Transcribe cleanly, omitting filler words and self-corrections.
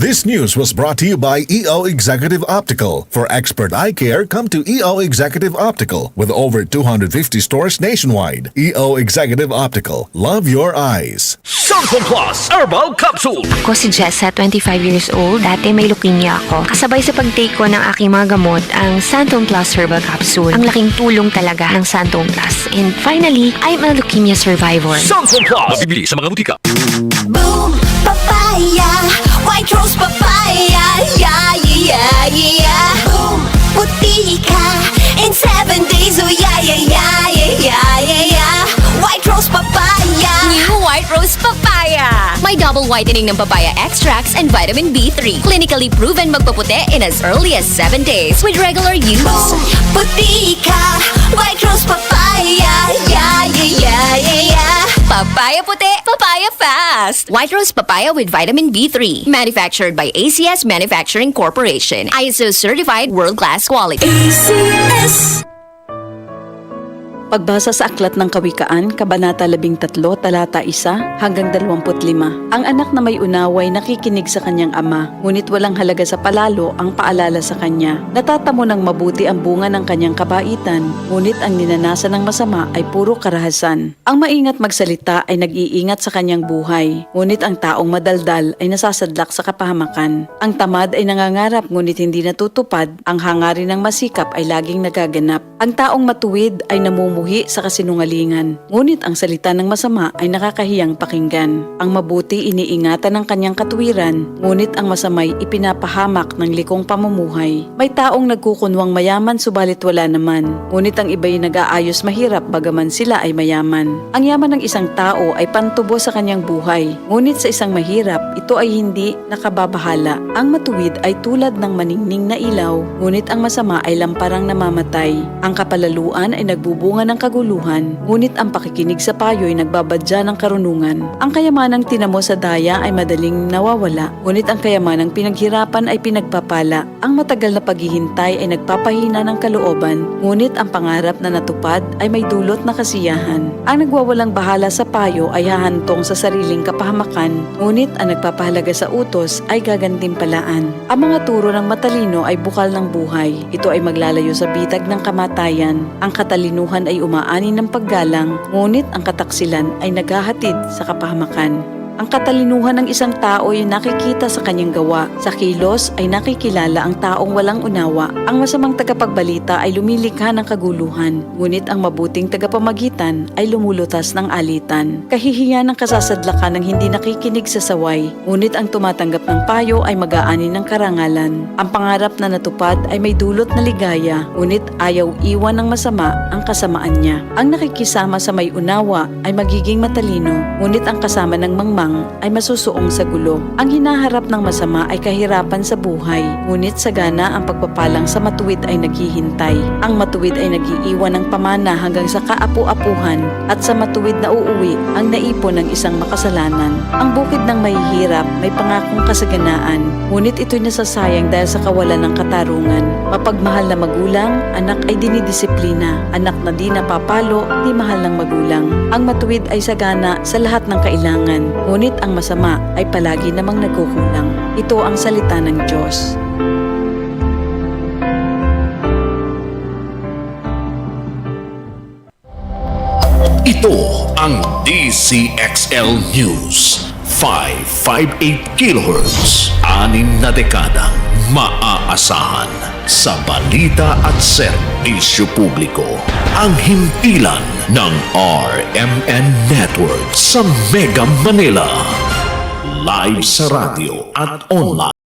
This news was brought to you by EO Executive Optical. For expert eye care, come to EO Executive Optical with over 250 stores nationwide. EO Executive Optical. Love your eyes. Santon Plus Herbal Capsule. Ako si Jessa, 25 years old. Dati may leukemia ako. Kasabay sa pag-take ko ng aking mga gamot, ang Santon Plus Herbal Capsule. Ang laking tulong talaga ng Santon Plus. And finally, I'm a leukemia survivor. Santon Plus. Mabibili sa mga butika. Boom, papaya, white rose papaya, yeah, yeah, yeah. Boom, puti ka in 7 days, oh yeah, yeah, yeah, yeah, yeah, yeah. White rose papaya. New White Rose Papaya. May double whitening ng papaya extracts and vitamin B3. Clinically proven magpaputi in as early as 7 days with regular use. Boom, puti ka, white rose papaya, yeah, yeah, yeah, yeah, yeah. Papaya puti, papaya fast. White Rose Papaya with vitamin B3. Manufactured by ACS Manufacturing Corporation. ISO certified world-class quality. ACS. Pagbasa sa Aklat ng Kawikaan, Kabanata 13, Talata 1 hanggang 25. Ang anak na may unaway nakikinig sa kanyang ama, ngunit walang halaga sa palalo ang paalala sa kanya. Natatamo ng mabuti ang bunga ng kanyang kabaitan, ngunit ang ninanasan ng masama ay puro karahasan. Ang maingat magsalita ay nag-iingat sa kanyang buhay, ngunit ang taong madaldal ay nasasadlak sa kapahamakan. Ang tamad ay nangangarap ngunit hindi natutupad, ang hangarin ng masikap ay laging nagaganap. Ang taong matuwid ay namumuhay sa kasinungalingan, ngunit ang salita ng masama ay nakakahiyang pakinggan. Ang mabuti iniingatan ng kanyang katuwiran, ngunit ang masamay ipinapahamak ng likong pamumuhay. May taong nagkukunwang mayaman subalit wala naman, ngunit ang iba'y nag-aayos mahirap bagaman sila ay mayaman. Ang yaman ng isang tao ay pantubo sa kanyang buhay, ngunit sa isang mahirap, ito ay hindi nakababahala. Ang matuwid ay tulad ng maningning na ilaw, ngunit ang masama ay lamparang namamatay. Ang kapalaluan ay nagbubunga ng kaguluhan, ngunit ang pakikinig sa payo ay nagbabadya ng karunungan. Ang kayamanang tinamo sa daya ay madaling nawawala, ngunit ang kayamanang pinaghirapan ay pinagpapala. Ang matagal na paghihintay ay nagpapahina ng kalooban, ngunit ang pangarap na natupad ay may dulot na kasiyahan. Ang nagwawalang bahala sa payo ay hahantong sa sariling kapahamakan, ngunit ang nagpapahalaga sa utos ay gagantimpalaan. Ang mga turo ng matalino ay bukal ng buhay. Ito ay maglalayo sa bitag ng kamatayan. Ang katalinuhan ay umaani ng paggalang, ngunit ang kataksilan ay naghahatid sa kapahamakan. Ang katalinuhan ng isang tao ay nakikita sa kanyang gawa. Sa kilos ay nakikilala ang taong walang unawa. Ang masamang tagapagbalita ay lumilikha ng kaguluhan, ngunit ang mabuting tagapamagitan ay lumulutas ng alitan. Kahihiyan ng kasasadlakan ng hindi nakikinig sa saway, ngunit ang tumatanggap ng payo ay mag-aani ng karangalan. Ang pangarap na natupad ay may dulot na ligaya, ngunit ayaw iwan ng masama ang kasamaan niya. Ang nakikisama sa may unawa ay magiging matalino, ngunit ang kasama ng mangmang ay masusuong sa gulo. Ang hinaharap ng masama ay kahirapan sa buhay, ngunit sagana ang pagpapalang sa matuwid ay naghihintay. Ang matuwid ay nag-iiwan ng pamana hanggang sa kaapu-apuhan, at sa matuwid na uuwi ang naipon ng isang makasalanan. Ang bukid ng mahihirap may pangakong kasaganaan, ngunit ito'y nasasayang dahil sa kawalan ng katarungan. Mapagmahal na magulang, anak ay dinidisiplina. Anak na di napapalo, di mahal ng magulang. Ang matuwid ay sagana sa lahat ng kailangan, ngunit ang masama ay palagi namang nagkukulang. Ito ang salita ng Diyos. Ito ang DCXL News. 558 kHz. 6 na dekadang maaasahan sa balita at serbisyo publiko. Ang himpilan ng RMN Network sa Mega Manila. Live sa radyo at online.